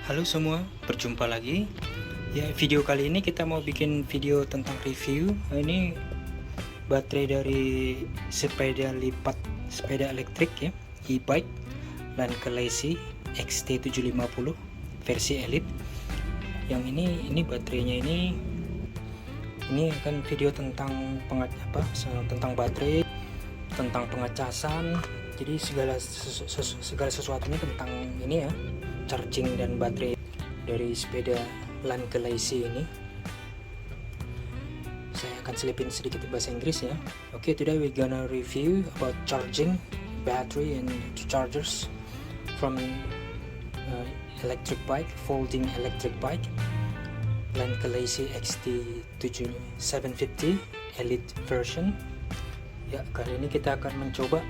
Halo semua, berjumpa lagi. Ya, video kali ini kita mau bikin video tentang review. Ini baterai dari sepeda lipat, sepeda elektrik ya, e-bike Lankelasi XT750 versi Elite. Yang ini baterainya ini akan video tentang tentang baterai, tentang pengecasan. Jadi segala sesuatunya tentang ini ya, charging dan baterai dari sepeda Lankelasi ini. Saya akan selipin sedikit bahasa Inggris ya. Okay, today we're gonna review about charging battery and chargers from electric bike, folding electric bike Lankelasi XT750 Elite version. Ya, kali ini kita akan mencoba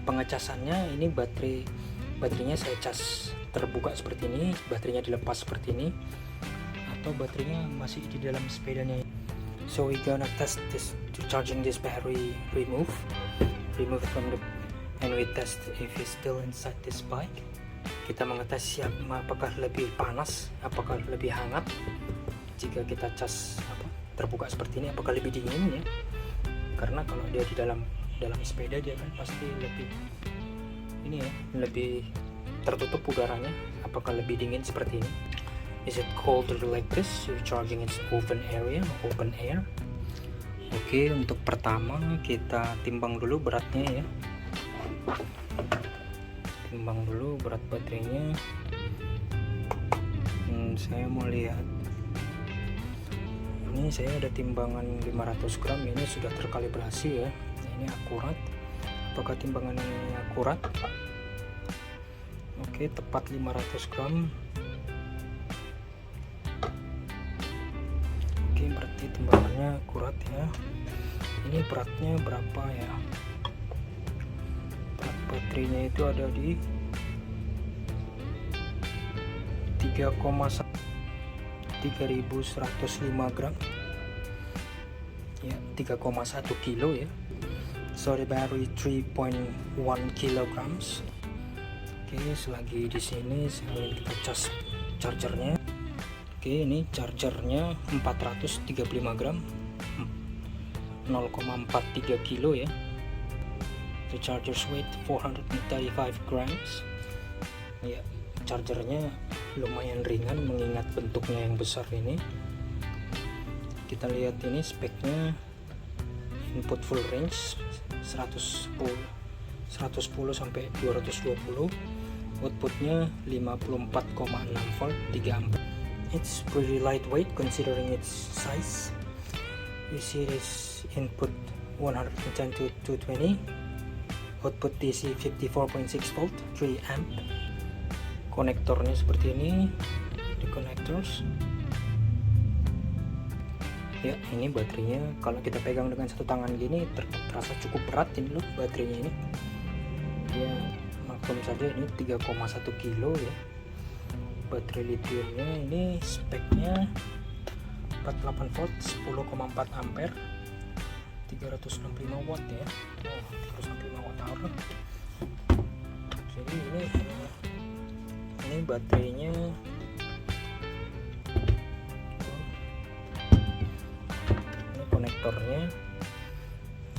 pengecasannya. Ini baterainya saya cas terbuka seperti ini, baterainya dilepas seperti ini, atau baterainya masih di dalam sepedanya. So we gonna test this to charging this battery, remove from the, and we test if it's still inside this bike. Kita mengetes apakah lebih panas, apakah lebih hangat jika kita cas terbuka seperti ini, apakah lebih dingin ya. Karena kalau dia di dalam sepeda dia kan pasti lebih ini ya, lebih tertutup udaranya. Apakah lebih dingin seperti ini? Is it colder like this? You're charging its open area, open air. Oke, untuk pertama kita timbang dulu beratnya ya. Timbang dulu berat baterainya. Saya mau lihat. Ini saya ada timbangan 500 gram. Ini sudah terkalibrasi ya. Ini akurat. Apakah timbangan ini akurat? Oke, tepat 500 gram. Oke, berarti timbangannya akurat ya. Ini beratnya berapa ya? Berat baterainya itu ada di 3105 gram ya, 3,1 kilo ya. So the battery 3.1 kilograms. Oke, selagi di sini kita cas chargernya. Oke, ini chargernya 435 gram, 0,43 kilo ya. The charger's weight 435 grams. Ya, chargernya lumayan ringan mengingat bentuknya yang besar ini. Kita lihat ini speknya. Input full range 110 sampai 220. Outputnya 54,6 volt, 3 ampere. It's pretty lightweight considering its size. You see this input 110 to 220, output DC 54.6 volt, 3 amp. Konektornya seperti ini, the connectors. Ya, ini baterainya kalau kita pegang dengan satu tangan gini terasa cukup berat ini loh baterainya ini. Ya, maklum saja ini 3,1 kilo ya. Baterai lithiumnya ini speknya 48 volt, 10,4 ampere, 365 watt ya. Oh, 365 watt hour. Jadi ini baterainya ini konektornya.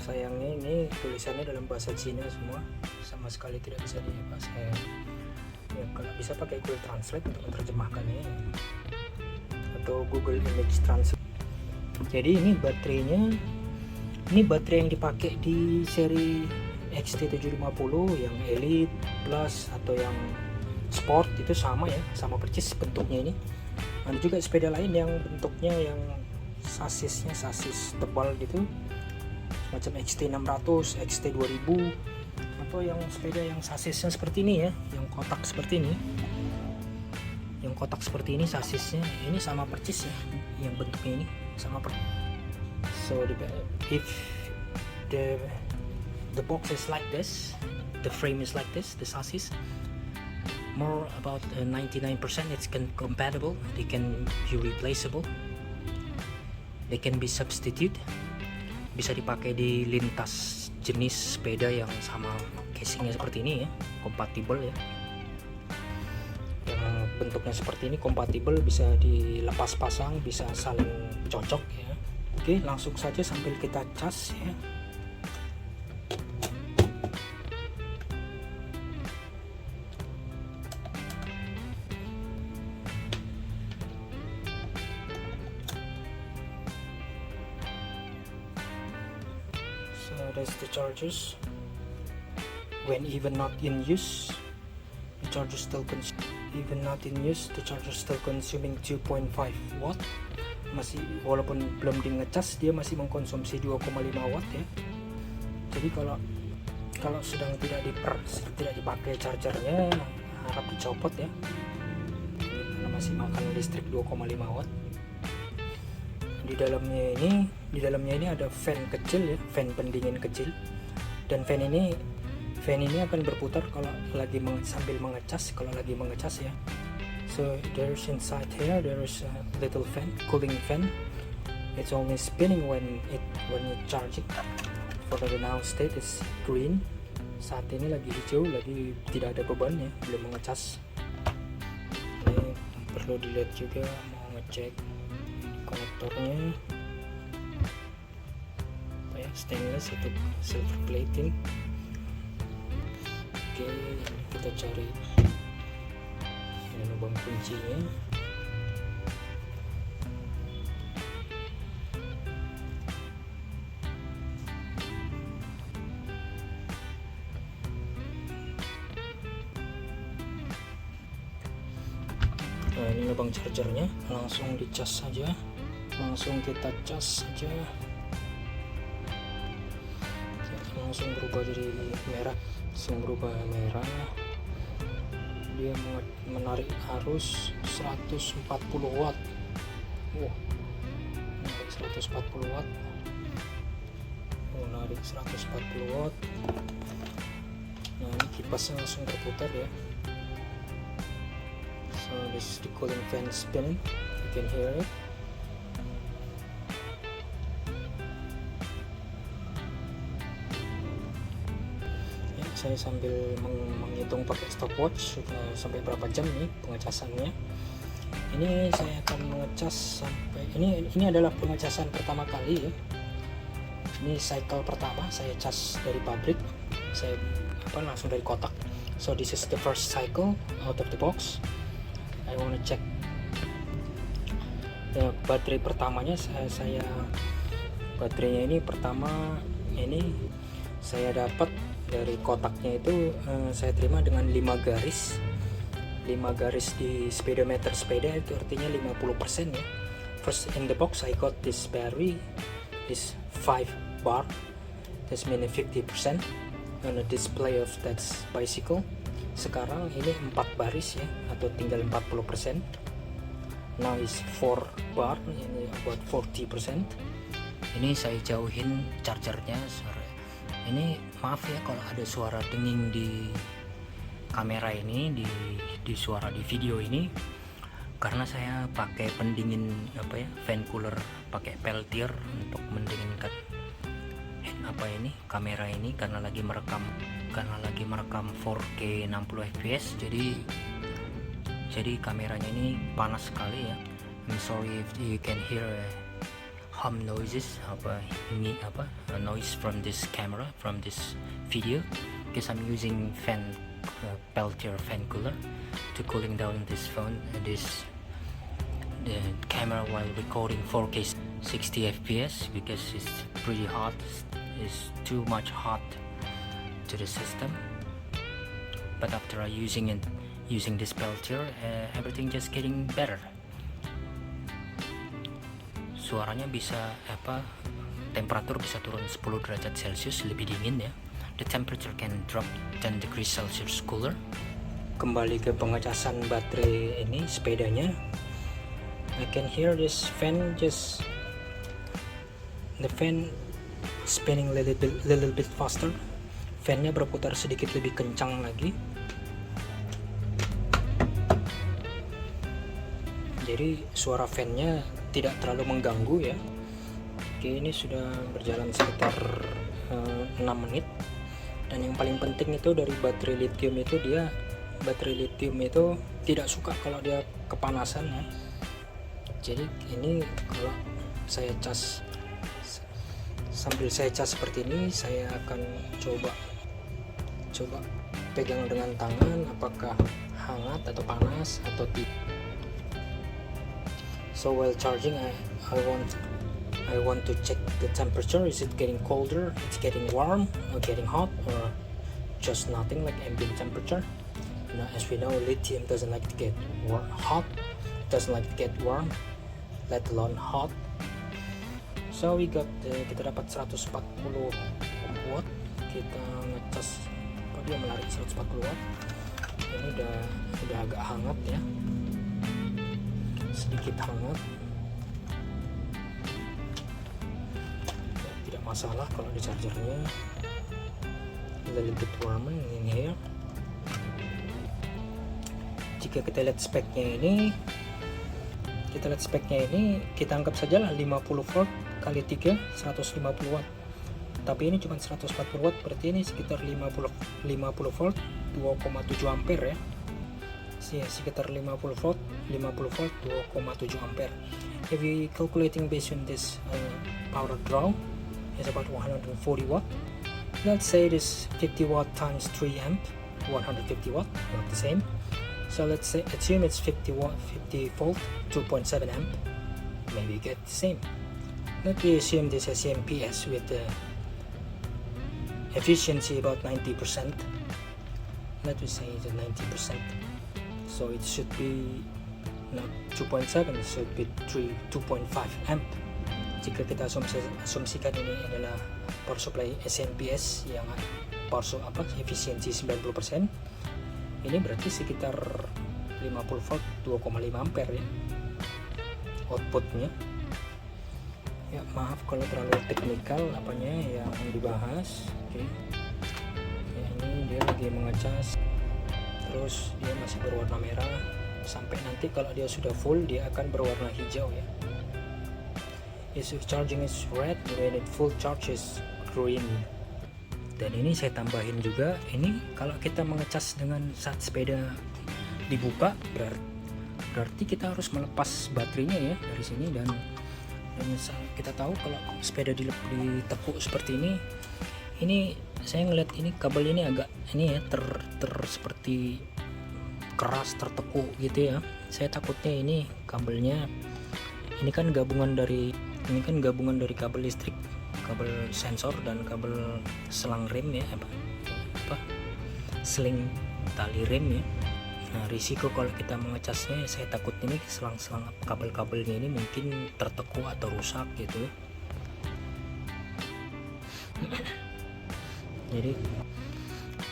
Sayangnya ini tulisannya dalam bahasa Cina semua, sama sekali tidak bisa dibahas. Ya, kalau bisa pakai Google Translate untuk menerjemahkannya atau Google Image Translate. Jadi ini baterainya, ini baterai yang dipakai di seri XT750 yang Elite Plus atau yang Sport itu sama ya, sama persis bentuknya ini. Ada juga sepeda lain yang bentuknya yang sasis tebal gitu, macam XT600, XT2000, atau yang sepeda yang sasisnya seperti ini ya, yang kotak seperti ini. Yang kotak seperti ini sasisnya, ini sama persis ya, yang bentuknya ini sama persis. So if the box is like this, the frame is like this, the chassis, more about 99% it's compatible. They can be replaceable, they can be substitute, bisa dipakai di lintas jenis sepeda yang sama casingnya seperti ini ya, kompatibel ya. Yang bentuknya seperti ini, kompatibel, bisa dilepas pasang, bisa saling cocok ya. Oke, langsung saja sambil kita cas ya. So that's the chargers. When even not in use, the charger still consuming 2.5 watt. Masih, walaupun belum di ngecas, dia masih mengkonsumsi 2,5 watt ya. Jadi kalau sedang tidak dipakai chargernya, harap dicopot ya, karena masih makan listrik 2,5 watt. Di dalamnya ini ada fan kecil ya, fan pendingin kecil, dan fan ini akan berputar kalau lagi sambil mengecas, ya. So there's inside here there's a little fan, cooling fan. It's only spinning when you charge it. For the now state is green. Saat ini lagi hijau, lagi tidak ada beban ya, belum mengecas. Ini perlu dilihat juga, mau ngecek konektornya. Stainless itu silver plating. Oke, kita cari lubang kuncinya. Nah, ini lubang chargernya, langsung dicas saja, langsung kita cas saja. Langsung berubah jadi merah, dia menarik arus 140 watt. Menarik 140 watt. Nah, ini kipasnya langsung berputar ya. So this is the cooling fan spinning, you can hear it. Saya sambil menghitung pakai stopwatch sampai berapa jam nih pengecasannya. Ini saya akan mengecas sampai ini adalah pengecasan pertama kali ya. Ini cycle pertama saya cas dari pabrik, saya langsung dari kotak. So this is the first cycle out of the box. I wanna check baterai pertamanya. Baterainya ini pertama ini saya dapat dari kotaknya itu, saya terima dengan 5 garis di speedometer sepeda, itu artinya 50% ya. First in the box I got this battery is 5 bar, that's meaning 50% on the display of that bicycle. Sekarang ini 4 baris ya, atau tinggal 40%. Now is 4 bar, ini about 40%. Ini saya jauhin chargernya. Ini maaf ya kalau ada suara denging di kamera ini, di suara di video ini, karena saya pakai pendingin fan cooler, pakai peltier untuk mendinginkan kamera ini, karena lagi merekam 4K 60 fps, jadi kameranya ini panas sekali ya. I'm sorry if you can hear hum noises, noise from this camera, from this video, because I'm using peltier fan cooler to cooling down this phone, the camera while recording 4K 60 fps, because it's pretty hot. It's too much hot to the system. But after using this peltier, everything just getting better. Suaranya bisa temperatur bisa turun 10 derajat Celcius, lebih dingin ya. The temperature can drop 10 degrees Celsius cooler. Kembali ke pengecasan baterai ini sepedanya. I can hear this fan, the fan spinning little bit faster. Fannya berputar sedikit lebih kencang lagi. Jadi suara fannya tidak terlalu mengganggu ya. Oke, ini sudah berjalan sekitar 6 menit. Dan yang paling penting itu dari baterai lithium itu dia baterai lithium itu tidak suka kalau dia kepanasan ya. Jadi ini kalau saya cas, sambil saya cas seperti ini, saya akan coba pegang dengan tangan apakah hangat atau panas atau tidak. So while charging, I want to check the temperature. Is it getting colder? It's getting warm or getting hot, or just nothing, like ambient temperature. Now, as we know, lithium doesn't like to get hot, doesn't like to get warm, let alone hot. So we got kita dapat 140 watt. Kita ngecas, kok dia menarik 140 watt. Ini udah agak hangat ya, sedikit hangat. Tidak masalah kalau di chargernya. A little bit warmer in here. Jika kita lihat speknya ini, kita anggap saja lah 50 volt kali 3 150 watt. Tapi ini cuma 140 watt, berarti ini sekitar 50 volt 2,7 ampere ya. Sekitar 50 volt 2,7 ampere. If we calculating based on this power draw is about 140 watt. Let's say this 50 watt times 3 amp, 150 watt, not the same. So let's say assume it's 50 volt 2.7 amp, maybe get the same. Let me assume this is MPS with the efficiency about 90%. Let me say it's 90%. So it should be not 2.7, it should be 2.5 amp. Jika kita asumsikan ini adalah power supply SMPS yang efisiensi 90%, ini berarti sekitar 50 volt 2,5 ampere ya outputnya. Ya maaf kalau terlalu teknikal apanya yang dibahas. Oke. Ya, ini dia lagi mengecas, terus dia masih berwarna merah, sampai nanti kalau dia sudah full dia akan berwarna hijau ya. If charging is red, when it full charge is green. Dan ini saya tambahin juga, ini kalau kita mengecas dengan saat sepeda dibuka, berarti kita harus melepas baterainya ya dari sini. Dan kita tahu kalau sepeda ditekuk seperti ini saya ngeliat ini kabel ini agak ini ya seperti keras, tertekuk gitu ya. Saya takutnya ini kabelnya ini kan gabungan dari kabel listrik, kabel sensor dan kabel selang rem ya, seling tali rem ya. Nah risiko kalau kita mengecasnya, saya takut ini selang-selang kabel-kabelnya ini mungkin tertekuk atau rusak gitu. Jadi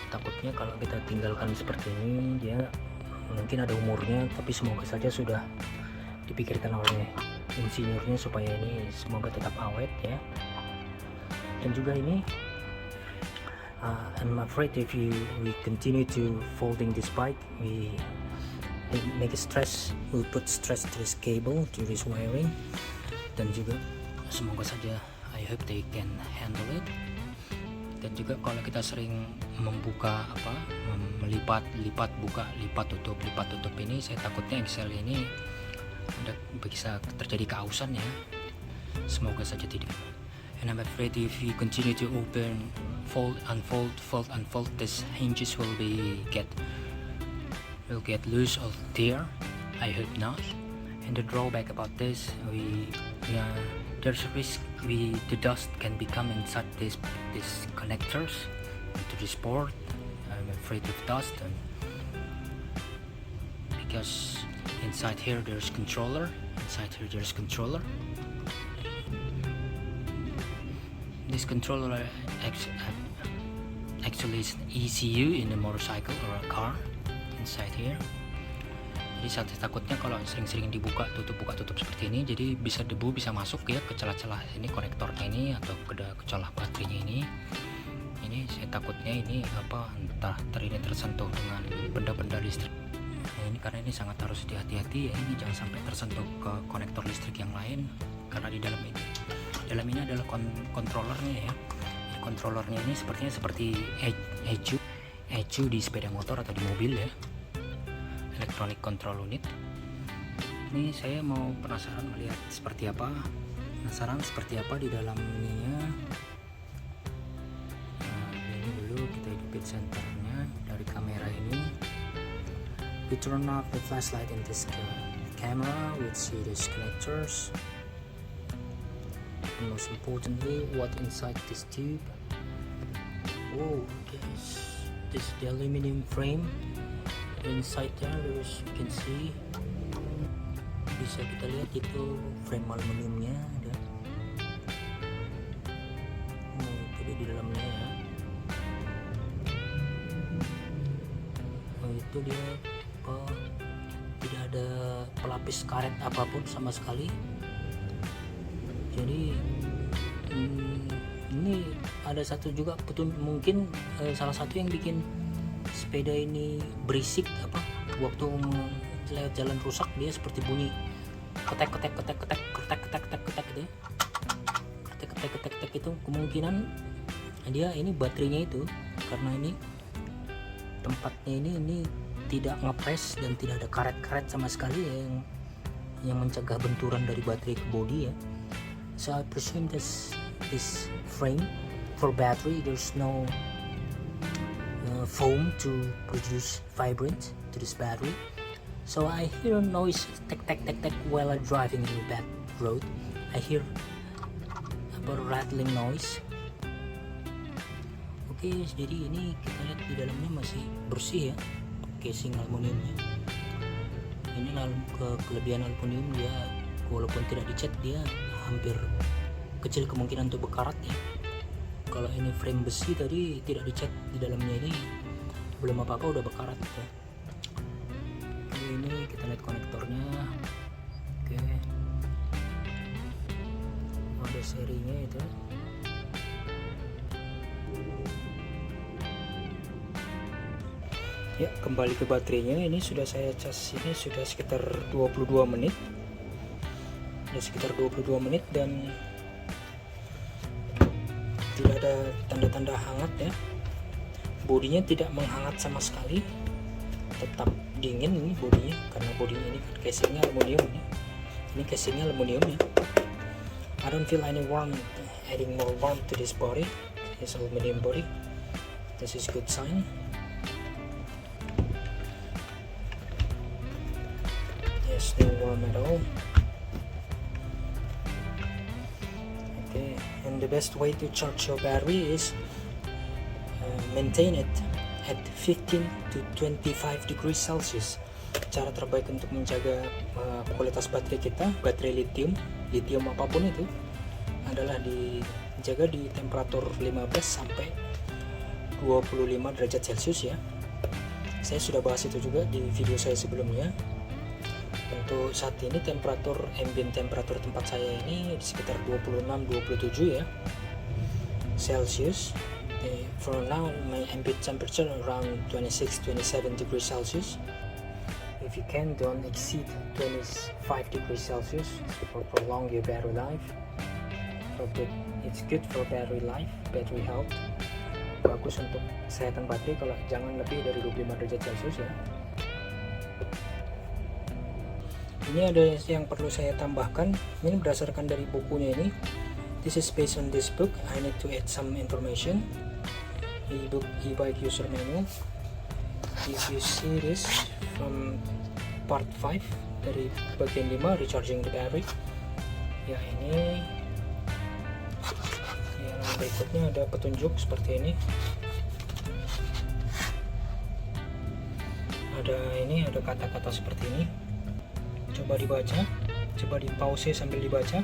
takutnya kalau kita tinggalkan seperti ini, dia mungkin ada umurnya, tapi semoga saja sudah dipikirkan oleh insinyurnya supaya ini semoga tetap awet ya. Dan juga ini I'm afraid if we continue to folding this bike, we make a stress, we'll put stress to this cable, to this wiring. Dan juga semoga saja, I hope they can handle it. Dan juga kalau kita sering membuka melipat buka, lipat tutup ini, saya takutnya Excel ini bisa terjadi keausan ya. Semoga saja tidak. And I'm afraid if you continue to open, fold, unfold, this hinges will get loose or tear. I hope not. And the drawback about this, there's a risk the dust can become inside these connectors to this board. I'm afraid of dust, because inside here there's controller. This controller actually is an ECU in a motorcycle or a car inside here. Jadi saya takutnya kalau sering-sering dibuka tutup seperti ini, jadi debu bisa masuk ya ke celah-celah ini konektornya ini atau ke celah baterainya ini. Ini saya takutnya ini entah ini tersentuh dengan benda-benda listrik. Nah, ini karena ini sangat harus hati-hati ya, ini jangan sampai tersentuh ke konektor listrik yang lain, karena di dalam ini adalah kontrolernya ya. Kontrolernya ini seperti ECU di sepeda motor atau di mobil ya. electronic control unit. Ini saya mau penasaran melihat seperti apa di dalam ininya. Nah, ini dulu kita hidupin senternya dari kamera ini. We turn off the flashlight in this camera with series connectors. And most importantly, what inside this tube? Oh, this is the aluminum frame. Inside there is, you can see, bisa kita lihat itu frame aluminiumnya ada. Oh, itu dia di dalamnya ya. Oh, itu dia tidak ada pelapis karet apapun sama sekali. Jadi ini ada satu juga mungkin salah satu yang bikin sepeda ini berisik waktu lewat jalan rusak, dia seperti bunyi ketek itu. Kemungkinan dia ini baterainya itu, karena ini tempatnya ini tidak ngepres dan tidak ada karet-karet sama sekali yang mencegah benturan dari baterai ke bodi ya. So I presume this frame for battery, there's no foam to produce vibrate to this battery. So I hear noise tek while I'm driving in that road. I hear about rattling noise. Oke, jadi ini kita lihat di dalamnya masih bersih ya, casing aluminiumnya. Ini kelebihan aluminium, dia walaupun tidak dicat dia hampir kecil kemungkinan untuk berkarat ya. Kalau ini frame besi tadi tidak dicat, di dalamnya ini belum apa-apa udah berkarat ya. Oke, ini kita lihat konektornya. Oke, ada serinya itu. Ya, kembali ke baterainya. Ini sudah saya cas, ini sudah sekitar 22 menit. Dan tidak ada tanda-tanda hangat ya. Bodinya tidak menghangat sama sekali, tetap dingin ini bodinya, karena bodinya ini kan casingnya aluminium ya. Ini casingnya aluminium ya. I don't feel any warmth, adding more warmth to this body, this aluminium body. This is good sign. Yes, no warm at all. And the best way to charge your battery is maintain it at 15 to 25 degrees Celsius. Cara terbaik untuk menjaga kualitas baterai kita, baterai lithium apapun itu, adalah dijaga di temperatur 15 sampai 25 derajat Celcius ya. Saya sudah bahas itu juga di video saya sebelumnya. Untuk saat ini ambient temperatur tempat saya ini sekitar 26-27 ya Celsius. For now my ambient temperature around 26-27 degrees Celsius. If you can, don't exceed 25 degrees Celsius for prolong your battery life. It's good for battery life, battery health. Bagus untuk kesehatan baterai kalau jangan lebih dari 25 derajat Celcius ya. Ini ada yang perlu saya tambahkan, ini berdasarkan dari bukunya ini. This is based on this book. I need to add some information. E-bike user manual. If you see this from part 5 dari bagian 5, recharging the battery. Ya, ini yang berikutnya ada petunjuk seperti ini. Ada kata-kata seperti ini. Coba dibaca, coba di pause sambil dibaca.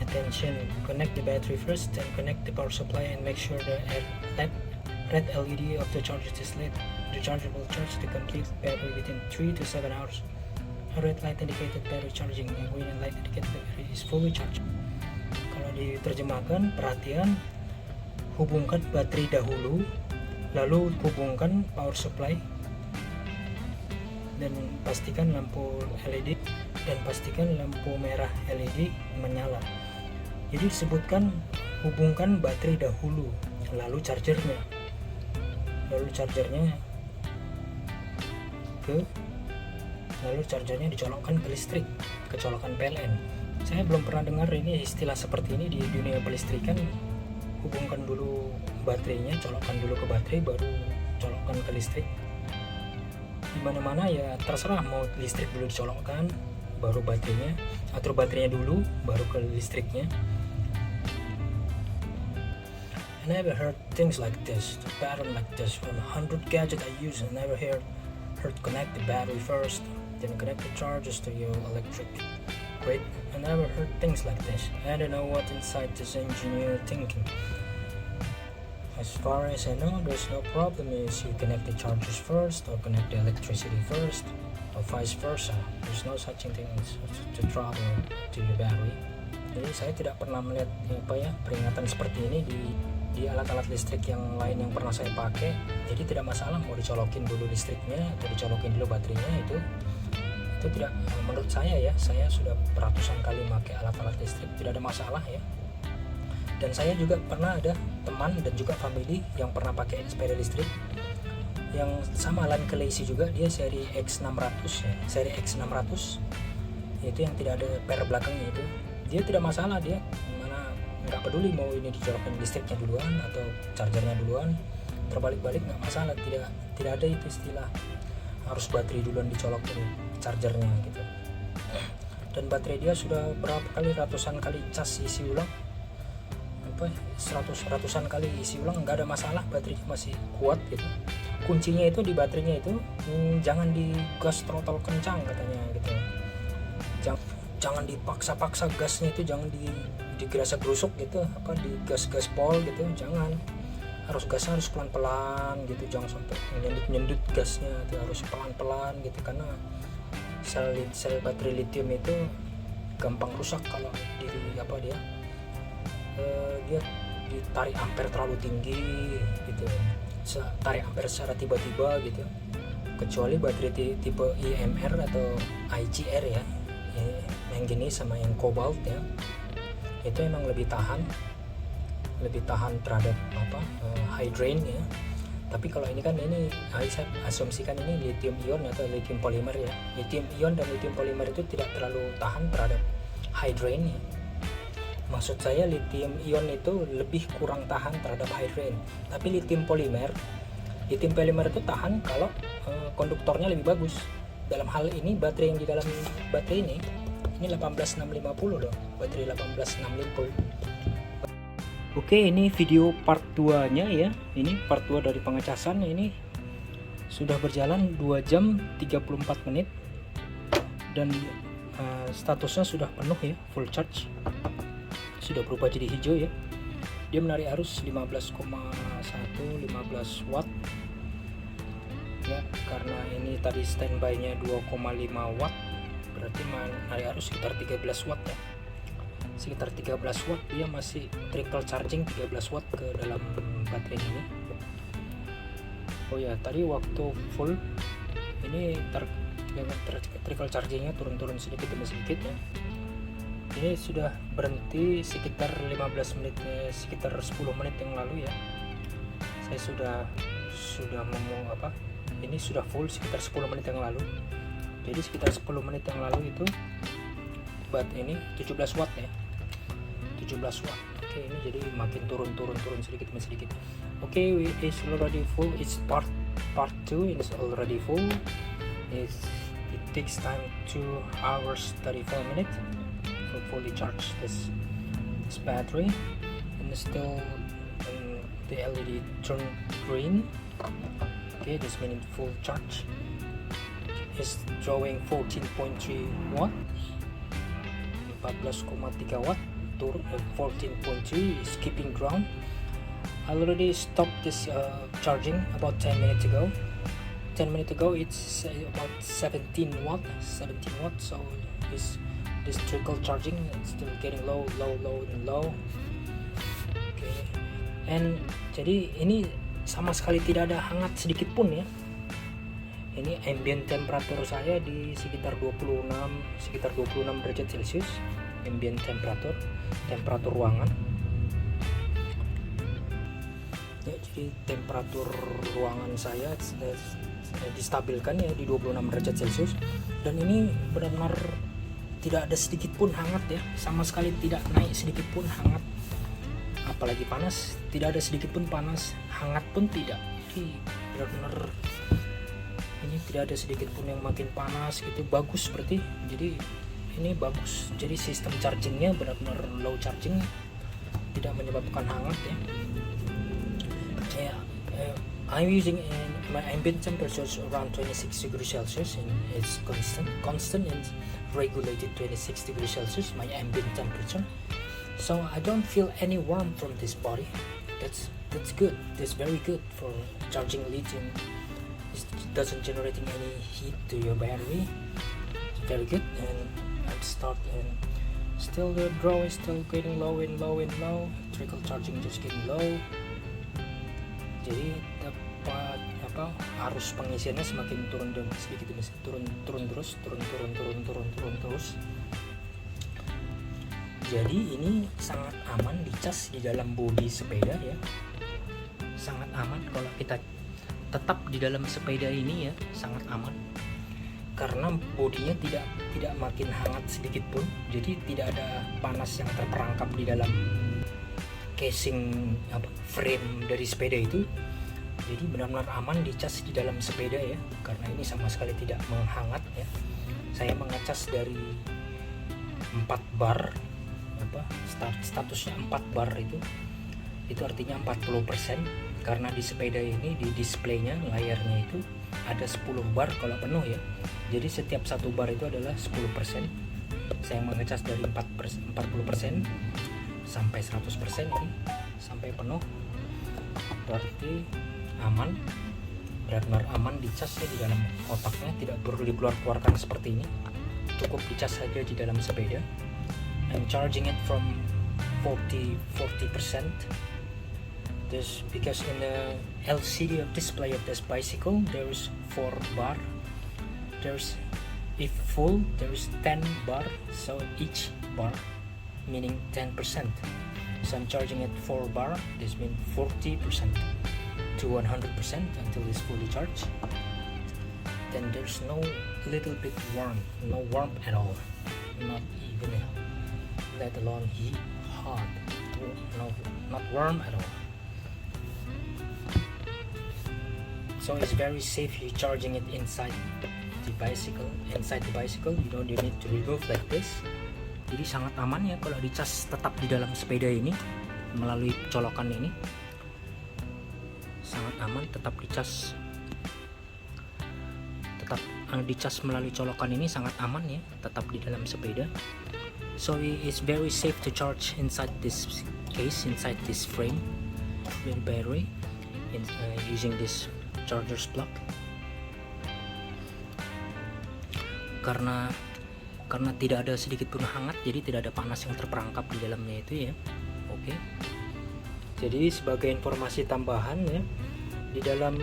Attention, connect the battery first, then connect the power supply and make sure the red LED of the charger is lit. The charger will charge the complete battery within 3 to 7 hours. A red light indicated battery charging, and green light indicated the battery is fully charged. Kalau diterjemahkan, perhatian, hubungkan baterai dahulu, lalu hubungkan power supply, dan pastikan lampu LED dan pastikan lampu merah LED menyala. Jadi disebutkan hubungkan baterai dahulu, lalu chargernya ke, lalu chargernya dicolokkan ke listrik, ke colokan PLN. Saya belum pernah dengar ini istilah seperti ini di dunia pelistrikan. Hubungkan dulu baterainya, colokkan dulu ke baterai, baru colokkan ke listrik. Dimana-mana ya terserah, mau listrik dulu dicolokkan baru baterainya, atau baterainya dulu baru ke listriknya. I never heard things like this, the pattern like this. From 100 gadgets I use, I never heard connect the battery first, then connect the chargers to your electric grid. I never heard things like this. I don't know what inside this engineer thinking. As far as I know, there's no problem is you connect the chargers first or connect the electricity first, or vice versa. There's no such thing to trouble to your battery. Jadi saya tidak pernah melihat peringatan seperti ini di alat-alat listrik yang lain yang pernah saya pakai. Jadi tidak masalah mau dicolokin dulu listriknya atau dicolokin dulu baterainya, itu tidak, menurut saya ya, saya sudah ratusan kali pakai alat-alat listrik, tidak ada masalah ya. Dan saya juga pernah ada teman dan juga family yang pernah pakai sepeda listrik yang sama Land Lazy juga, dia seri X600 ya, seri X600 itu yang tidak ada per belakangnya itu. Dia tidak masalah, dia nggak peduli mau ini dicolokin listriknya duluan atau chargernya duluan, terbalik-balik nggak masalah. Tidak ada itu istilah harus baterai duluan dicolokin chargernya gitu. Dan baterai dia sudah berapa kali, ratusan kali cas isi ulang, ratusan kali isi ulang, nggak ada masalah, baterainya masih kuat gitu. Kuncinya itu di baterainya itu jangan di gas throttle kencang katanya gitu. Jangan dipaksa-paksa gasnya itu, jangan digerasa gerusuk gitu, di gas pol gitu, jangan. Gasnya harus pelan-pelan gitu, jangan sampai nyendut gasnya, itu harus pelan-pelan gitu, karena sel baterai lithium itu gampang rusak kalau dia ditarik ampere terlalu tinggi gitu, tarik ampere secara tiba-tiba gitu. Kecuali baterai tipe IMR atau IGR ya, yang gini sama yang cobalt ya, itu emang lebih tahan terhadap high drain ya. Tapi kalau ini kan, ini saya asumsikan ini lithium ion atau lithium polymer ya. Lithium ion dan lithium polymer itu tidak terlalu tahan terhadap high drain ya. Maksud saya lithium ion itu lebih kurang tahan terhadap high drain. Tapi lithium polymer itu tahan kalau konduktornya lebih bagus. Dalam hal ini baterai yang di dalam baterai ini 18650 loh, baterai 18650. Oke, ini video part 2 nya ya. Ini part 2 dari pengecasan. Ini sudah berjalan 2 jam 34 menit dan statusnya sudah penuh ya, full charge. Sudah berubah jadi hijau ya. Dia menarik arus 15,1 15 watt ya, karena ini tadi standby nya 2,5 watt, berarti menarik arus sekitar 13 watt ya. Sekitar 13 watt, dia masih trickle charging 13 watt ke dalam baterai ini. Oh ya, tadi waktu full ini trickle chargingnya turun sedikit demi sedikit ya. Ini sudah berhenti sekitar 15 menit, sekitar 10 menit yang lalu ya. Saya sudah ini sudah full sekitar 10 menit yang lalu. Jadi sekitar 10 menit yang lalu itu ini 17 watt ya, 17 watt. Oke, ini jadi makin turun sedikit demi sedikit. Oke, it's already full. It's part 2 is already full. It takes time 2 hours 34 minutes to fully charge this battery, and still the LED turn green. Okay, this means full charge. Is drawing 14.3 watt, 14,3 watt, 14.3 is keeping ground. I already stopped this charging about 10 minutes ago. 10 minutes ago it's about 17 watt, so this trickle charging is still getting low. Okay, and jadi ini sama sekali tidak ada hangat sedikit pun ya. Ini ambient temperatur saya di sekitar 26 derajat Celcius, ambient temperatur ruangan. Ya, jadi temperatur ruangan saya distabilkan ya di 26 derajat Celcius, dan ini benar-benar tidak ada sedikit pun hangat ya, sama sekali tidak naik sedikit pun hangat, apalagi panas, tidak ada sedikit pun panas, hangat pun tidak. Jadi benar-benar ini tidak ada sedikit pun yang makin panas gitu, bagus berarti. Jadi ini bagus, jadi sistem chargingnya benar-benar low charging, tidak menyebabkan hangat ya. I'm using my ambient temperature around 26 degrees Celsius, and it's constant and regulated 26 degrees Celsius, my ambient temperature. So I don't feel any warmth from this body. That's good. That's very good for charging lithium. It doesn't generating any heat to your battery. It's very good. And I'll start, and still the draw is still getting low and low and low. Trickle charging just getting low. Jadi arus pengisiannya semakin turun sedikit demi turun terus. Jadi ini sangat aman dicas di dalam bodi sepeda ya, sangat aman kalau kita tetap di dalam sepeda ini ya, sangat aman karena bodinya tidak makin hangat sedikit pun, jadi tidak ada panas yang terperangkap di dalam casing frame dari sepeda itu. Jadi benar-benar aman dicas di dalam sepeda ya, karena ini sama sekali tidak menghangat ya. Saya mengecas dari 4 bar, statusnya 4 bar itu artinya 40%, karena di sepeda ini di displaynya, layarnya itu ada 10 bar kalau penuh ya. Jadi setiap 1 bar itu adalah 10%. Saya mengecas dari 40% sampai 100% ini, sampai penuh, berarti aman, benar-benar aman dicasnya di dalam kotaknya, tidak perlu dikeluarkan seperti ini, cukup dicas saja di dalam sepeda. I'm charging it from 40%. This because in the LCD of display of this bicycle there is 4 bar. There's, if full, there is 10 bar, so each bar meaning 10%. So I'm charging it 4 bar. This means 40% to 100% until it's fully charged. Then there's no little bit warm, no warmth at all, not even let alone hot, no, not warm at all. So it's very safe you charging it inside the bicycle. You don't need to remove like this. Jadi sangat aman ya kalau dicas tetap di dalam sepeda ini melalui colokan ini. Sangat aman, tetap dicas melalui colokan ini sangat aman ya, tetap di dalam sepeda. So it's very safe to charge inside this case, inside this frame with battery, using this charger's plug. Karena tidak ada sedikit pun hangat, jadi tidak ada panas yang terperangkap di dalamnya itu ya. Oke. Jadi sebagai informasi tambahan ya, di dalam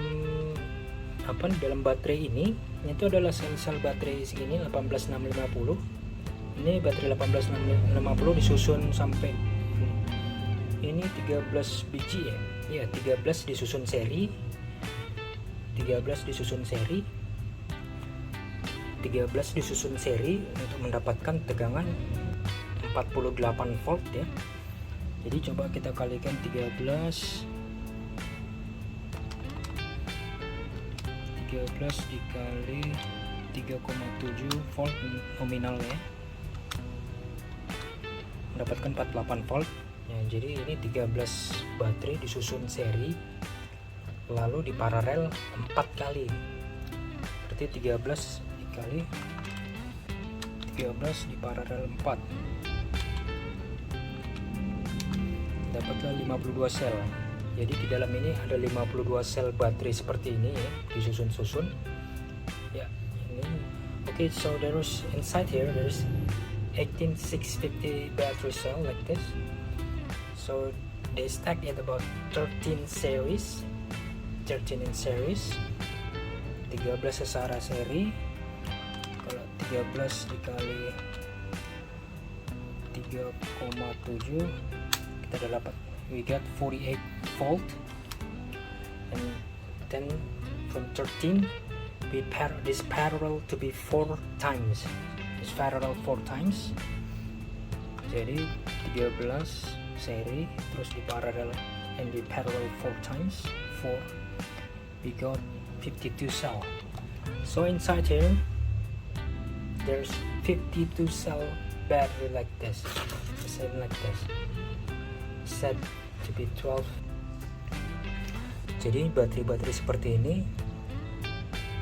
baterai ini itu adalah sel baterai segini 18650. Ini baterai 18650 disusun sampai ini 13 biji ya. Ya, 13 disusun seri. 13 disusun seri untuk mendapatkan tegangan 48 volt ya. Jadi coba kita kalikan 13 dikali 3,7 volt nominal ya, mendapatkan 48 volt ya. Jadi ini 13 baterai disusun seri lalu di paralel 4 kali, berarti 13 dikali 13 di paralel 4 dapatlah 52 sel. Jadi di dalam ini ada 52 sel baterai seperti ini ya, disusun-susun ya. Ini okay, so there's inside here there's 18650 battery cell like this. So they stack at about 13 series, 13 in series, 13 secara seri. Kalau 13 dikali 3,7 kita dapat, we got 48 volt, and then from 13 this parallel to be 4 times. This parallel 4 times. Jadi 13 seri terus di parallel and di parallel 4 times 4, we got 52 cell. So inside here there's 52 cell battery like this, same like this, set to be 12. Jadi baterai seperti ini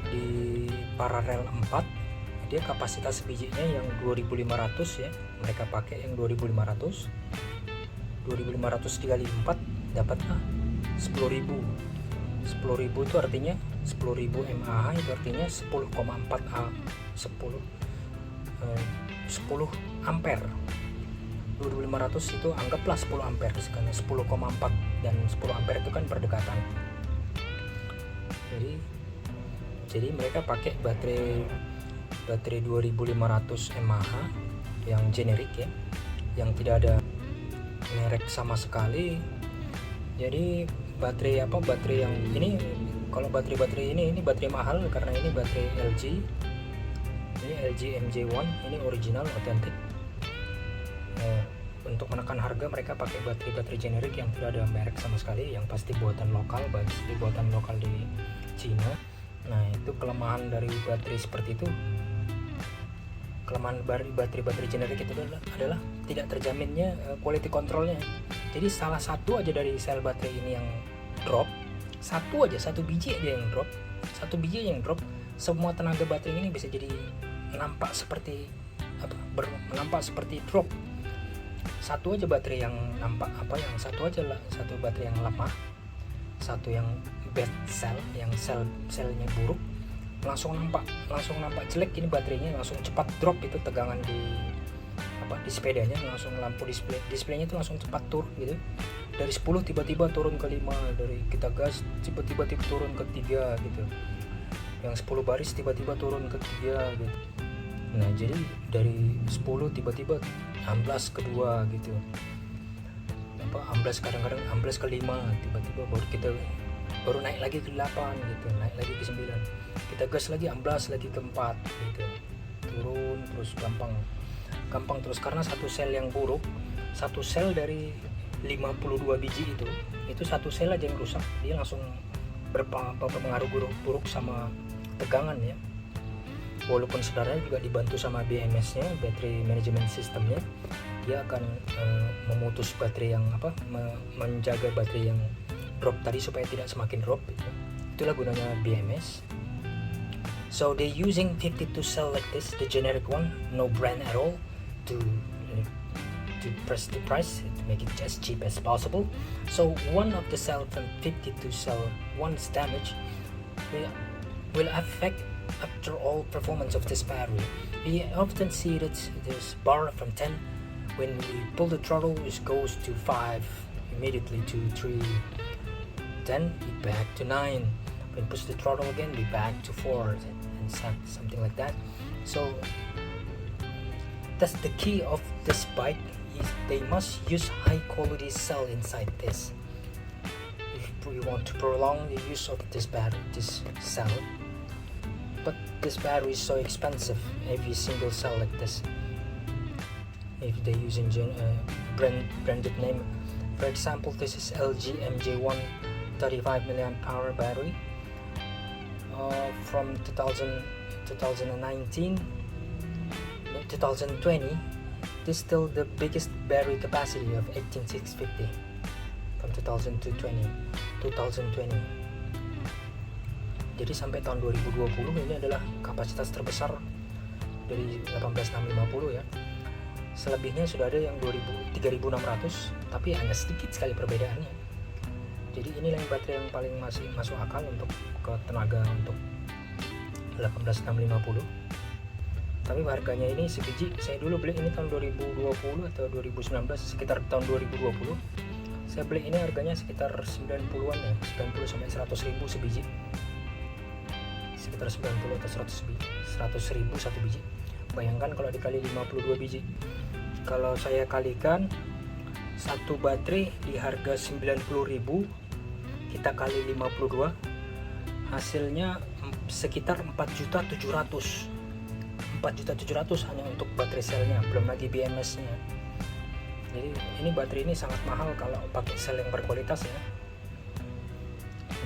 di paralel 4, dia kapasitas bijinya yang 2500 ya, mereka pakai yang 2500 dikali 4 dapatlah 10.000 itu artinya 10.000 mAh, itu artinya 10,4 10 ampere. 2500 itu anggaplah 10 ampere karena 10,4 dan 10 ampere itu kan berdekatan. Jadi mereka pakai baterai 2500 mAh yang generik ya, yang tidak ada merek sama sekali. Jadi baterai yang ini, kalau baterai ini baterai mahal karena ini baterai LG. Ini LG MJ1, ini original otentik. Untuk menekan harga mereka pakai baterai generik yang tidak ada merek sama sekali, yang pasti buatan lokal di Cina. Nah, itu kelemahan dari baterai seperti itu. Kelemahan dari baterai generik itu adalah tidak terjaminnya quality controlnya. Jadi salah satu aja dari sel baterai ini yang drop, satu biji aja yang drop, semua tenaga baterai ini bisa jadi nampak seperti drop. Satu aja baterai yang nampak satu baterai yang lemah, satu yang bad cell, yang selnya buruk, langsung nampak jelek. Ini baterainya langsung cepat drop, itu tegangan di sepedanya, langsung lampu displaynya itu langsung cepat turun gitu. Dari 10 tiba-tiba turun ke 5, dari kita gas tiba-tiba turun ke 3 gitu. Yang 10 baris tiba-tiba turun ke 3 gitu. Nah, jadi dari 10 tiba-tiba amblas ke 2 gitu. Amblas kadang-kadang amblas ke 5, tiba-tiba baru naik lagi ke 8 gitu, naik lagi ke 9. Kita gas lagi, amblas lagi ke 4 gitu. Turun terus gampang terus karena satu sel yang buruk, satu sel dari 52 biji itu satu sel aja yang rusak, dia langsung berpengaruh buruk sama tegangan ya. Walaupun sebenarnya juga dibantu sama BMS-nya, battery management systemnya, dia akan memutus baterai yang menjaga baterai yang drop tadi supaya tidak semakin drop gitu. Itulah gunanya BMS. So they using 52 cell like this, the generic one, no brand at all, to press the price, to make it as cheap as possible. So one of the cell from 52 cell, once damaged, will affect after all performance of this battery. We often see that this bar from 10, when we pull the throttle, it goes to 5, immediately to 3, then we back to 9. When we push the throttle again, we back to 4, and something like that. So that's the key of this bike, is they must use high quality cell inside this. If we want to prolong the use of this battery, this cell. But this battery is so expensive, every single cell like this. If they using branded name, for example, this is LG MJ1 35 mAh battery from 2019, 2020. This is still the biggest battery capacity of 18650 from 2020. Jadi sampai tahun 2020 ini adalah kapasitas terbesar dari 18650 ya. Selebihnya sudah ada yang 3600, tapi hanya sedikit sekali perbedaannya. Jadi inilah yang baterai yang paling masih masuk akal untuk ke tenaga untuk 18650. Tapi harganya ini sebiji, saya dulu beli ini tahun 2020 atau 2019, sekitar tahun 2020. Saya beli ini harganya sekitar 90-an ya, 90 sampai 100 ribu sebiji. Sekitar 90 atau 100 ribu satu biji. Bayangkan kalau dikali 52 biji, kalau saya kalikan satu baterai di harga 90.000, kita kali 52, hasilnya sekitar 4.700.000 hanya untuk baterai selnya, belum lagi BMS nya. Jadi ini baterai ini sangat mahal kalau pakai sel yang berkualitas ya.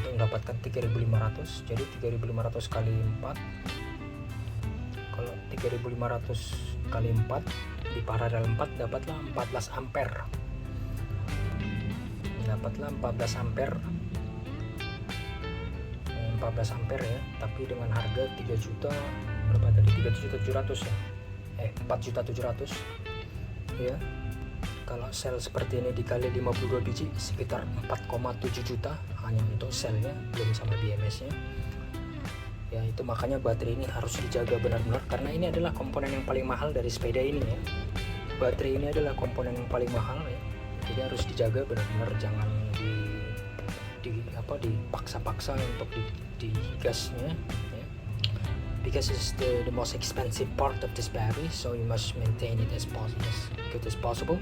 Untuk mendapatkan 3.500, jadi 3.500 kali 4, kalau 3.500 kali 4 di paralel 4 dapatlah 14 ampere, ya, tapi dengan harga 3 juta berapa tadi, 3.700.000 ya, 4.700.000 ya. Kalau sel seperti ini dikali 52 biji sekitar 4,7 juta hanya untuk selnya, belum sama BMS nya ya. Itu makanya baterai ini harus dijaga benar-benar, karena ini adalah komponen yang paling mahal dari sepeda ini ya. Baterai ini adalah komponen yang paling mahal ya, jadi harus dijaga benar-benar, jangan dipaksa-paksa untuk digasnya ya. Because it's the most expensive part of this battery, so you must maintain it as good as possible.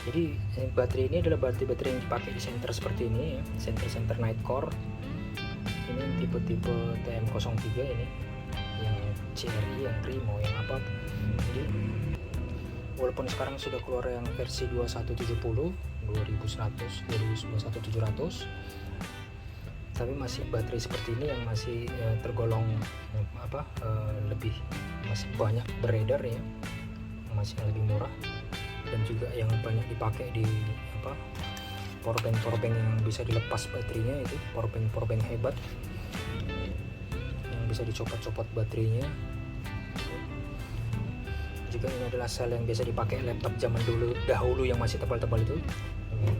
Jadi baterai ini adalah baterai yang dipakai di center seperti ini ya, center night core. Ini tipe-tipe TM03 ini, yang CRI, yang Rimo, yang apa. Jadi walaupun sekarang sudah keluar yang versi 2170, 2100, tapi masih baterai seperti ini yang masih tergolong masih banyak beredar ya, masih lebih murah, dan juga yang banyak dipakai di powerbank yang bisa dilepas baterainya, itu powerbank hebat yang bisa dicopot-copot baterainya. Juga ini adalah sel yang biasa dipakai laptop zaman dahulu yang masih tebal-tebal itu.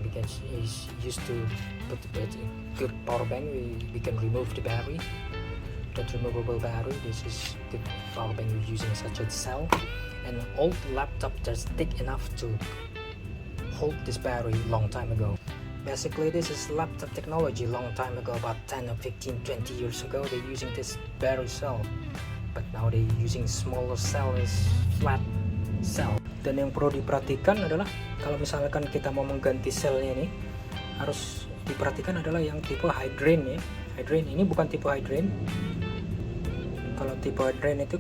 Because it's used to put a good power bank, we can remove the battery, that removable battery. This is good power bank we're using such a cell, and old laptop just thick enough to hold this battery long time ago. Basically this is laptop technology long time ago, about 10 or 15, 20 years ago they're using this battery cell, but now they're using smaller cell, is flat cell. Dan yang perlu diperhatikan adalah kalau misalkan kita mau mengganti selnya ini, harus diperhatikan adalah yang tipe high drain ya. High drain ini bukan tipe high drain. Kalau tipe high drain itu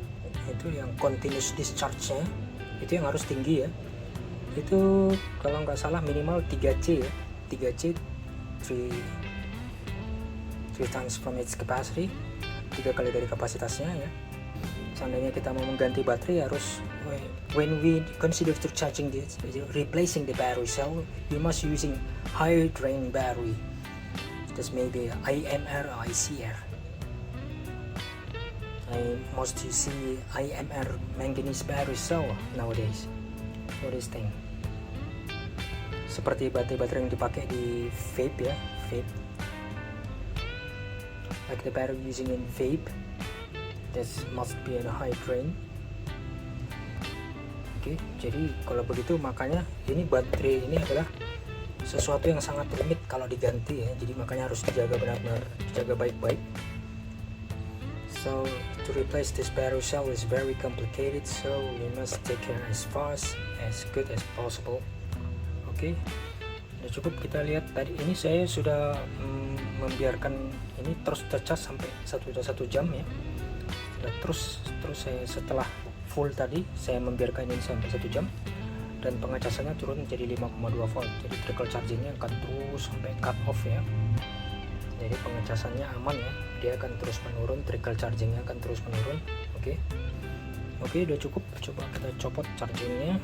yang continuous discharge-nya itu yang harus tinggi ya. Itu kalau nggak salah minimal 3C ya. 3C 3 times from its capacity, 3 kali dari kapasitasnya ya. Seandainya kita mau mengganti baterai, harus when we consider to charging this, replacing the battery cell, we must using higher drain battery. This may be IMR or ICR. I must see IMR manganese battery cell nowadays for this thing. Seperti baterai yang dipakai di vape ya, vape. Like the battery using in vape. This must be a high drain. Oke, jadi kalau begitu makanya ini baterai ini adalah sesuatu yang sangat rumit kalau diganti ya. Jadi makanya harus dijaga benar-benar, dijaga baik-baik. So to replace this battery cell is very complicated, so we must take care as fast, as good as possible. Oke, udah cukup kita lihat tadi. Ini saya sudah membiarkan ini terus tercas sampai 1 jam ya. Terus saya setelah full tadi saya membiarkan ini sampai 1 jam, dan pengecasannya turun menjadi 5,2 volt. Jadi trickle chargingnya akan terus sampai cut off ya. Jadi pengecasannya aman ya, dia akan terus menurun, trickle chargingnya akan terus menurun. Oke, udah cukup. Coba kita copot chargingnya,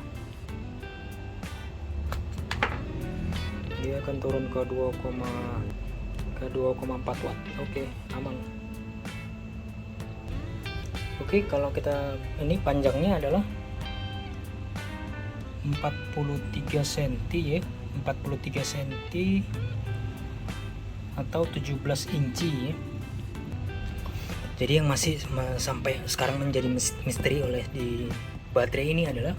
dia akan turun ke 2,4 watt. Oke, aman. Oke, kalau kita ini panjangnya adalah 43 cm ya, 43 cm atau 17 inci ya. Jadi yang masih sampai sekarang menjadi misteri oleh di baterai ini adalah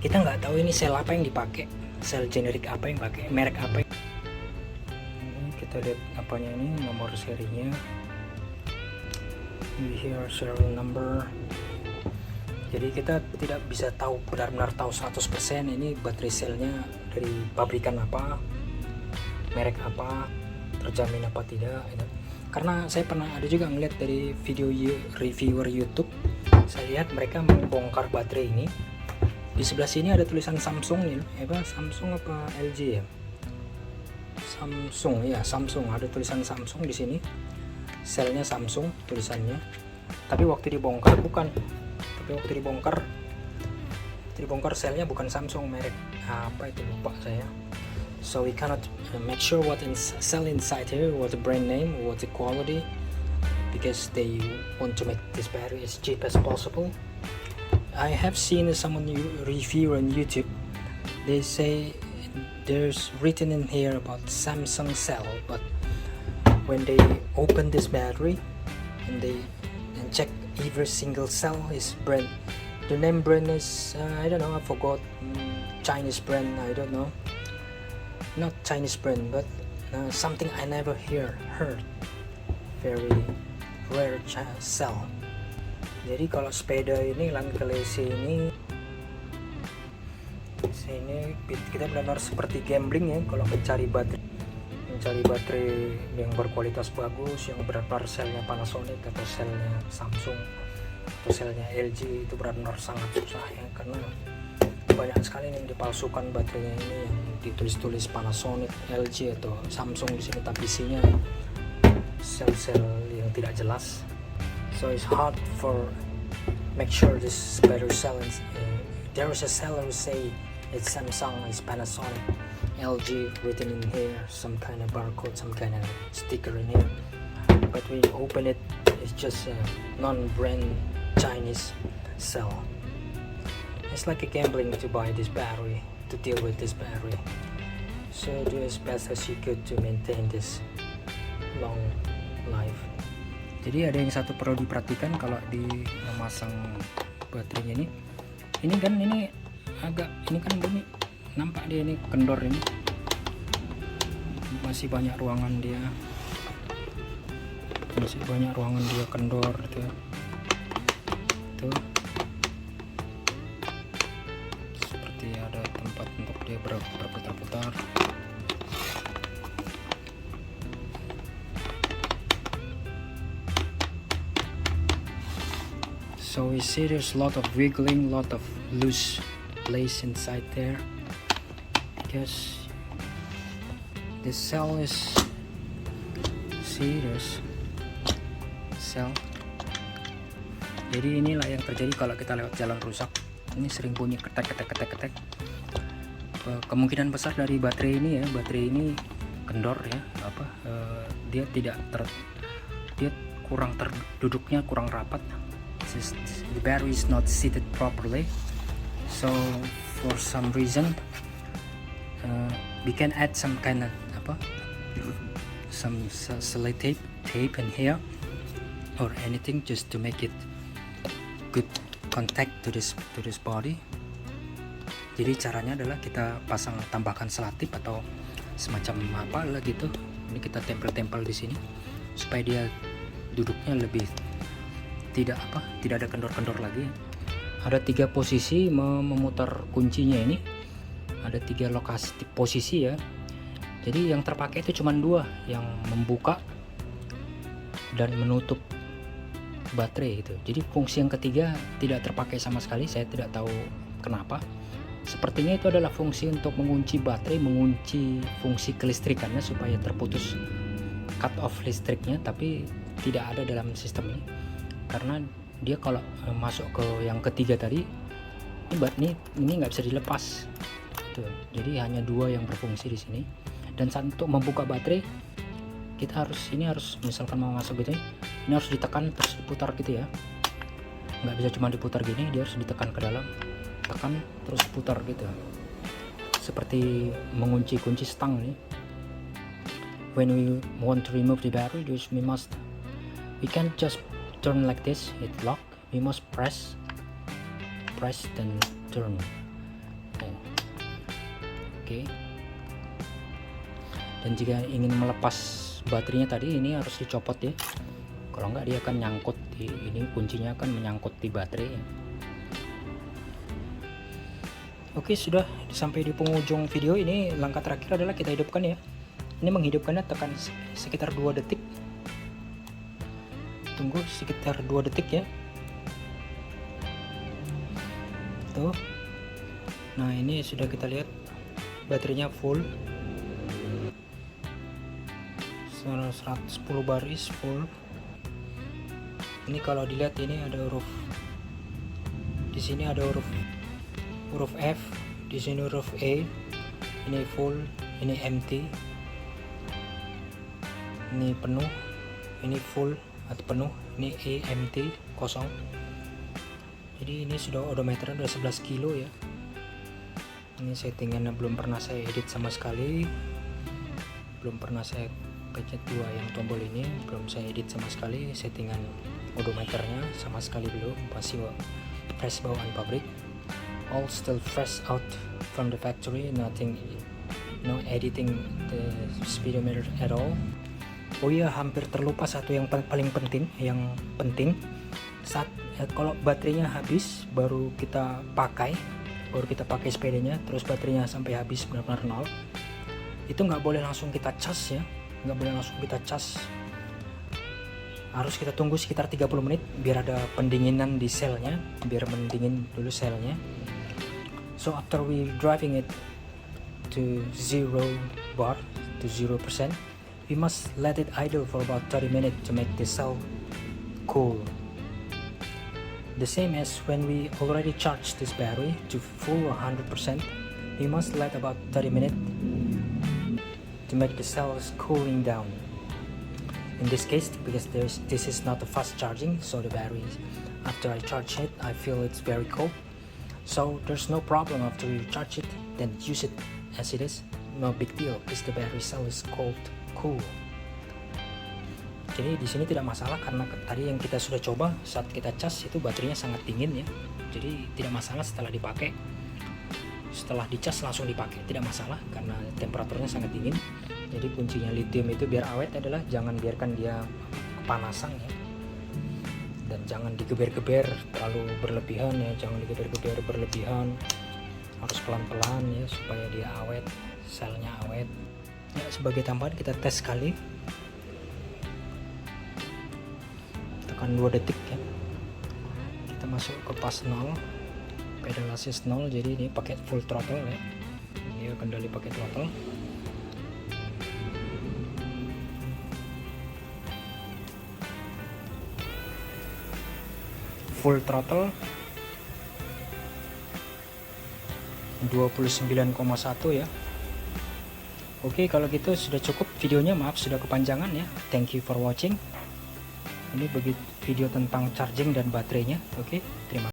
kita nggak tahu ini sel apa yang dipakai, sel generik apa yang pakai, merek apa. Ini kita lihat apanya, ini nomor serinya. Here serial number. Jadi kita tidak bisa tahu benar-benar tahu 100% ini baterai selnya dari pabrikan apa, merek apa, terjamin apa tidak gitu. karena saya pernah ada juga ngeliat dari video reviewer YouTube, saya lihat mereka membongkar baterai ini. Di sebelah sini ada tulisan Samsung nih, Samsung apa LG ya? Samsung ya, Samsung, ada tulisan Samsung di sini. Selnya Samsung tulisannya. Tapi waktu dibongkar bukan. Tapi waktu dibongkar selnya bukan Samsung, merek apa itu lupa saya. So we cannot make sure what cell inside here, what the brand name, what the quality, because they want to make this battery as cheap as possible. I have seen someone review on YouTube. They say there's written in here about Samsung cell, but when they open this battery and check every single cell is brand. The name brand is I don't know, I forgot. Chinese brand, I don't know. Not Chinese brand, but something I never heard. Very rare cell. Jadi kalau sepeda ini Lankelese ini kita benar-benar seperti gambling ya, kalau mencari baterai yang berkualitas bagus, yang benar-benar selnya Panasonic atau selnya Samsung atau selnya LG, itu benar-benar sangat susah ya, karena banyak sekali yang dipalsukan baterainya ini, yang ditulis-tulis Panasonic, LG atau Samsung di sini, tapi isinya sel-sel yang tidak jelas. So it's hard for make sure this better cell. There is a seller who say it's Samsung, it's Panasonic, LG written in here, some kind of barcode, some kind of sticker in here. But when you open it, it's just a non-brand Chinese cell. It's like a gambling to buy this battery, to deal with this battery. So do as best as you could to maintain this long life. Jadi ada yang satu perlu diperhatikan kalau di memasang baterainya ini. Ini kan bunyi, nampak dia ini kendor ini. Masih banyak ruangan dia. Kendor gitu ya. Tuh. Seperti ada tempat untuk dia berputar-putar. So we see there's a lot of wiggling, lot of loose place inside there, because this cell is, see there's cell. Jadi inilah yang terjadi kalau kita lewat jalan rusak. Ini sering bunyi ketek. Kemungkinan besar dari baterai ini ya, baterai ini kendor ya, dia duduknya kurang rapat. The battery is not seated properly, so for some reason we can add some kind of some sellotape tape in here or anything just to make it good contact to this body. Jadi caranya adalah kita tambahkan selatip atau semacam apa lah gitu. Ini kita tempel di sini supaya dia duduknya lebih tidak ada kendor-kendor lagi. Ada 3 posisi memutar kuncinya ini. Ada 3 lokasi posisi ya. Jadi yang terpakai itu cuma 2, yang membuka dan menutup baterai itu. Jadi fungsi yang ketiga tidak terpakai sama sekali. Saya tidak tahu kenapa. Sepertinya itu adalah fungsi untuk mengunci baterai, mengunci fungsi kelistrikannya supaya terputus cut off listriknya, tapi tidak ada dalam sistem ini. Karena dia kalau masuk ke yang ketiga tadi, ini nggak bisa dilepas tuh. Jadi hanya 2 yang berfungsi di sini. Dan untuk membuka baterai kita harus misalkan mau masuk gitu, ini harus ditekan terus diputar gitu ya, nggak bisa cuma diputar gini, dia harus ditekan ke dalam, tekan terus putar gitu, seperti mengunci kunci stang nih. When we want to remove the battery, we can't just turn like this, it lock. We must press then turn. Okay. Dan jika ingin melepas baterainya tadi, ini harus dicopot ya. Kalau enggak dia akan nyangkut di ini, kuncinya akan menyangkut di baterai. Oke, sudah sampai di penghujung video ini. Langkah terakhir adalah kita hidupkan ya. Ini menghidupkannya tekan sekitar 2 detik. tunggu sekitar 2 detik ya. Tuh. Nah, ini sudah kita lihat baterainya full. 110 baris full. Ini kalau dilihat ini ada huruf, di sini ada huruf F, di sini huruf E. Ini full, ini empty, ini penuh, ini full atau penuh, ini E empty, kosong. Jadi ini sudah odometer udah 11 kilo ya. Ini settingannya belum pernah saya edit sama sekali, belum pernah saya pencet 2 yang tombol ini, belum saya edit sama sekali. Settingan odometernya sama sekali belum, masih fresh bawaan pabrik, all still fresh out from the factory, nothing, no editing the speedometer at all. Oh iya, hampir terlupa satu yang paling penting, saat kalau baterainya habis baru kita pakai sepedanya, terus baterainya sampai habis benar-benar nol, itu nggak boleh langsung kita cas ya, nggak boleh langsung kita cas, harus kita tunggu sekitar 30 menit biar ada pendinginan di selnya, biar mendingin dulu selnya. So after we driving it to 0 bar, to 0%, we must let it idle for about 30 minutes to make the cell cool. The same as when we already charged this battery to full 100%, we must let about 30 minutes to make the cells cooling down. In this case, because this is not a fast charging, so the battery, after I charge it, I feel it's very cold. So there's no problem after you charge it, then use it as it is. No big deal, because the battery cell is cool. Jadi di sini tidak masalah karena tadi yang kita sudah coba saat kita cas itu baterainya sangat dingin ya. Jadi tidak masalah setelah dipakai. Setelah dicas langsung dipakai tidak masalah karena temperaturnya sangat dingin. Jadi kuncinya lithium itu biar awet adalah jangan biarkan dia kepanasan ya. Dan jangan digeber-geber terlalu berlebihan ya, jangan digeber-geber berlebihan. Harus pelan-pelan ya supaya dia awet, selnya awet. Ya, sebagai tambahan kita tes sekali. Tekan 2 detik ya. Kita masuk ke pas 0. Pedal assist 0, jadi ini pakai full throttle ya. Ini kendali pakai throttle. Full throttle 29,1 ya. Oke, kalau gitu sudah cukup videonya, maaf sudah kepanjangan ya. Thank you for watching. Ini bagi video tentang charging dan baterainya. Oke, terima kasih.